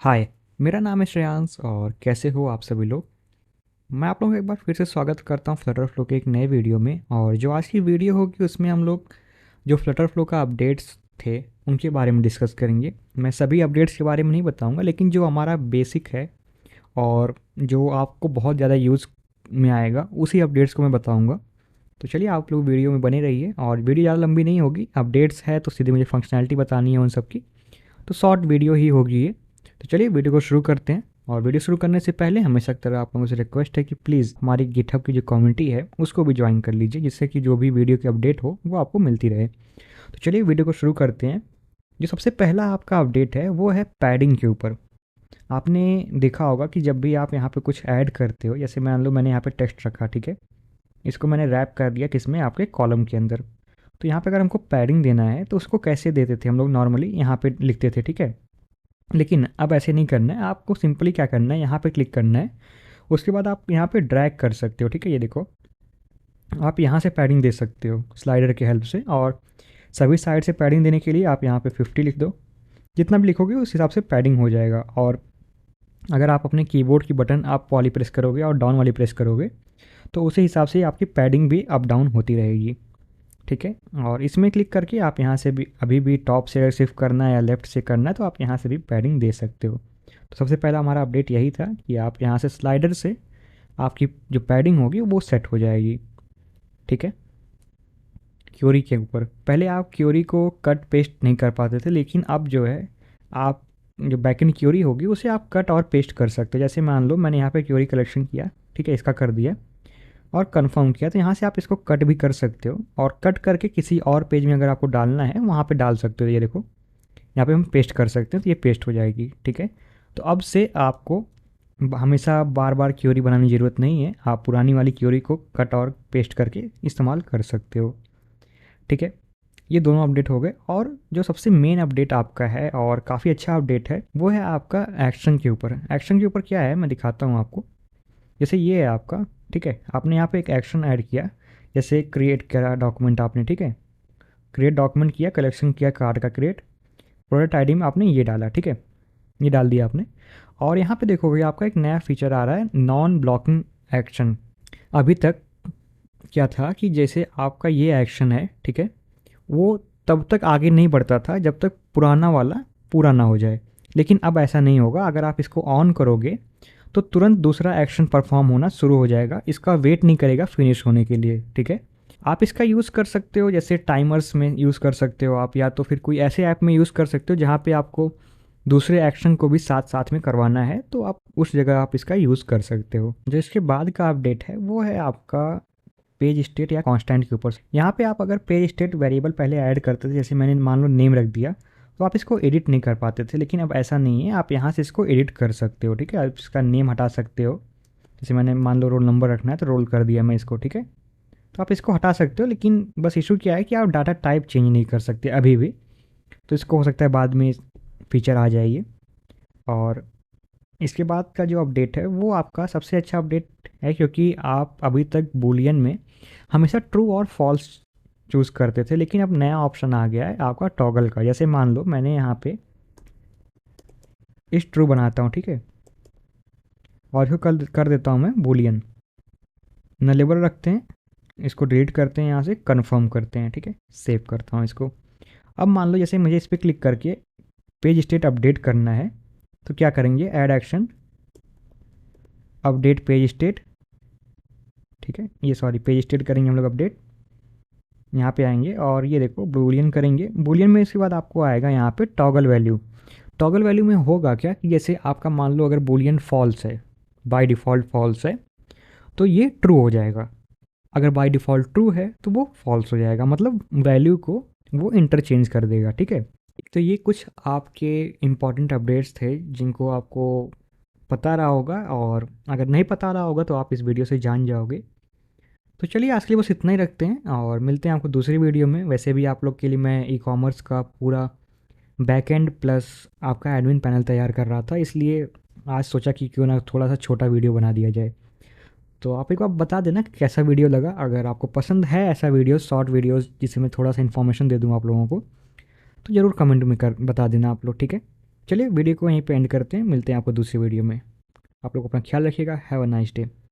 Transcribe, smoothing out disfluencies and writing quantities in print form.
हाय, मेरा नाम है श्रेयांश और कैसे हो आप सभी लोग। मैं आप लोगों का एक बार फिर से स्वागत करता हूँ फ्लटर फ्लो के एक नए वीडियो में। और जो आज की वीडियो होगी उसमें हम लोग जो फ्लटर फ्लो का अपडेट्स थे उनके बारे में डिस्कस करेंगे। मैं सभी अपडेट्स के बारे में नहीं बताऊंगा, लेकिन जो हमारा बेसिक है और जो आपको बहुत ज़्यादा यूज़ में आएगा उसी अपडेट्स को मैं बताऊँगा। तो चलिए आप लोग वीडियो में बने रहिए, और वीडियो ज़्यादा लंबी नहीं होगी। अपडेट्स है तो सीधे मुझे फंक्शनैलिटी बतानी है उन सब की, तो शॉर्ट वीडियो ही होगी ये। तो चलिए वीडियो को शुरू करते हैं। और वीडियो शुरू करने से पहले हमेशा की तरह आप लोगों से रिक्वेस्ट है कि प्लीज़ हमारी गिटहब की जो कम्युनिटी है उसको भी ज्वाइन कर लीजिए, जिससे कि जो भी वीडियो की अपडेट हो वो आपको मिलती रहे। तो चलिए वीडियो को शुरू करते हैं। जो सबसे पहला आपका अपडेट है वो है पैडिंग के ऊपर। आपने देखा होगा कि जब भी आप यहाँ पे कुछ ऐड करते हो, जैसे मान लो मैंने यहाँ पे टेक्स्ट रखा, ठीक है, इसको मैंने रैप कर दिया किसमें, आपके कॉलम के अंदर। तो यहाँ पे अगर हमको पैडिंग देना है तो उसको कैसे देते थे हम लोग, नॉर्मली यहाँ पे लिखते थे, ठीक है। लेकिन अब ऐसे नहीं करना है आपको। सिंपली क्या करना है, यहाँ पे क्लिक करना है, उसके बाद आप यहाँ पे ड्रैग कर सकते हो, ठीक है। ये देखो, आप यहाँ से पैडिंग दे सकते हो स्लाइडर की हेल्प से। और सभी साइड से पैडिंग देने के लिए आप यहाँ पे 50 लिख दो। जितना भी लिखोगे उस हिसाब से पैडिंग हो जाएगा। और अगर आप अपने कीबोर्ड की बटन आप वाली प्रेस करोगे और डाउन वाली प्रेस करोगे तो उसी हिसाब से आपकी पैडिंग भी अप डाउन होती रहेगी, ठीक है। और इसमें क्लिक करके आप यहाँ से भी अभी भी टॉप से अगर शिफ्ट करना है या लेफ्ट से करना है तो आप यहाँ से भी पैडिंग दे सकते हो। तो सबसे पहला हमारा अपडेट यही था कि आप यहाँ से स्लाइडर से आपकी जो पैडिंग होगी वो सेट हो जाएगी, ठीक है। क्योरी के ऊपर पहले आप क्योरी को कट पेस्ट नहीं कर पाते थे, लेकिन अब जो है आप जो बैकएंड क्योरी होगी उसे आप कट और पेस्ट कर सकते हो। जैसे मान लो मैंने यहाँ पे क्योरी कलेक्शन किया, ठीक है, इसका कर दिया और कंफर्म किया, तो यहाँ से आप इसको कट भी कर सकते हो। और कट करके किसी और पेज में अगर आपको डालना है वहाँ पे डाल सकते हो। ये देखो, यहाँ पे हम पेस्ट कर सकते हैं तो ये पेस्ट हो जाएगी, ठीक है। तो अब से आपको हमेशा बार बार क्योरी बनाने की ज़रूरत नहीं है। आप पुरानी वाली क्योरी को कट और पेस्ट करके इस्तेमाल कर सकते हो, ठीक है। ये दोनों अपडेट हो गए। और जो सबसे मेन अपडेट आपका है और काफ़ी अच्छा अपडेट है वो है आपका एक्शन के ऊपर। एक्शन के ऊपर क्या है मैं दिखाता हूँ आपको। जैसे ये है आपका, ठीक है, आपने यहाँ पे एक एक्शन ऐड किया, जैसे क्रिएट करा डॉक्यूमेंट आपने, ठीक है, क्रिएट डॉक्यूमेंट किया, कलेक्शन किया कार्ड का क्रिएट, प्रोडक्ट आईडी में आपने ये डाला, ठीक है, ये डाल दिया आपने। और यहाँ पे देखोगे आपका एक नया फीचर आ रहा है, नॉन ब्लॉकिंग एक्शन। अभी तक क्या था कि जैसे आपका ये एक्शन है, ठीक है, वो तब तक आगे नहीं बढ़ता था जब तक पुराना वाला पूरा ना हो जाए। लेकिन अब ऐसा नहीं होगा। अगर आप इसको ऑन करोगे तो तुरंत दूसरा एक्शन परफॉर्म होना शुरू हो जाएगा, इसका वेट नहीं करेगा फिनिश होने के लिए, ठीक है। आप इसका यूज़ कर सकते हो, जैसे टाइमर्स में यूज़ कर सकते हो आप, या तो फिर कोई ऐसे ऐप में यूज़ कर सकते हो जहाँ पे आपको दूसरे एक्शन को भी साथ साथ में करवाना है, तो आप उस जगह आप इसका यूज़ कर सकते हो। जो इसके बाद का अपडेट है वो है आपका पेज स्टेट या कांस्टेंट के ऊपर। यहाँ पे आप अगर पेज स्टेट वेरिएबल पहले ऐड करते थे, जैसे मैंने मान लो नेम रख दिया, तो आप इसको एडिट नहीं कर पाते थे। लेकिन अब ऐसा नहीं है, आप यहाँ से इसको एडिट कर सकते हो, ठीक है। आप इसका नेम हटा सकते हो। जैसे मैंने मान लो रोल नंबर रखना है तो रोल कर दिया मैं इसको, ठीक है। तो आप इसको हटा सकते हो, लेकिन बस इशू क्या है कि आप डाटा टाइप चेंज नहीं कर सकते अभी भी। तो इसको हो सकता है बाद में फीचर आ जाइए। और इसके बाद का जो अपडेट है वो आपका सबसे अच्छा अपडेट है, क्योंकि आप अभी तक बूलियन में हमेशा ट्रू और फॉल्स चूज़ करते थे, लेकिन अब नया ऑप्शन आ गया है आपका टॉगल का। जैसे मान लो मैंने यहाँ पे इस ट्रू बनाता हूँ, ठीक है, और इसको कर देता हूँ मैं बूलियन, नलेबल रखते हैं, इसको डिलीट करते हैं, यहाँ से कन्फर्म करते हैं, ठीक है, सेव करता हूँ इसको। अब मान लो जैसे मुझे इस पर क्लिक करके पेज स्टेट अपडेट करना है, तो क्या करेंगे, add action update page state, ठीक है, ये सॉरी पेज स्टेट करेंगे हम लोग अपडेट। यहाँ पे आएंगे और ये देखो बूलियन करेंगे। बूलियन में इसके बाद आपको आएगा यहाँ पे टॉगल वैल्यू। टॉगल वैल्यू में होगा क्या कि जैसे आपका मान लो अगर बूलियन फॉल्स है, बाय डिफ़ॉल्ट फॉल्स है, तो ये ट्रू हो जाएगा। अगर बाय डिफ़ॉल्ट ट्रू है तो वो फॉल्स हो जाएगा, मतलब वैल्यू को वो इंटरचेंज कर देगा, ठीक है। तो ये कुछ आपके इम्पॉर्टेंट अपडेट्स थे जिनको आपको पता रहा होगा, और अगर नहीं पता रहा होगा तो आप इस वीडियो से जान जाओगे। तो चलिए आज के लिए बस इतना ही रखते हैं और मिलते हैं आपको दूसरी वीडियो में। वैसे भी आप लोग के लिए मैं ई कॉमर्स का पूरा बैकएंड प्लस आपका एडमिन पैनल तैयार कर रहा था, इसलिए आज सोचा कि क्यों ना थोड़ा सा छोटा वीडियो बना दिया जाए। तो आप एक बार बता देना कि कैसा वीडियो लगा। अगर आपको पसंद है ऐसा वीडियो, शॉर्ट वीडियोस जिसमें मैं थोड़ा सा इन्फॉर्मेशन दे दूँ आप लोगों को, तो ज़रूर कमेंट में कर बता देना आप लोग, ठीक है। चलिए वीडियो को यहीं पे एंड करते हैं, मिलते हैं आपको दूसरी वीडियो में। आप लोग अपना ख्याल रखिएगा। Have a nice day.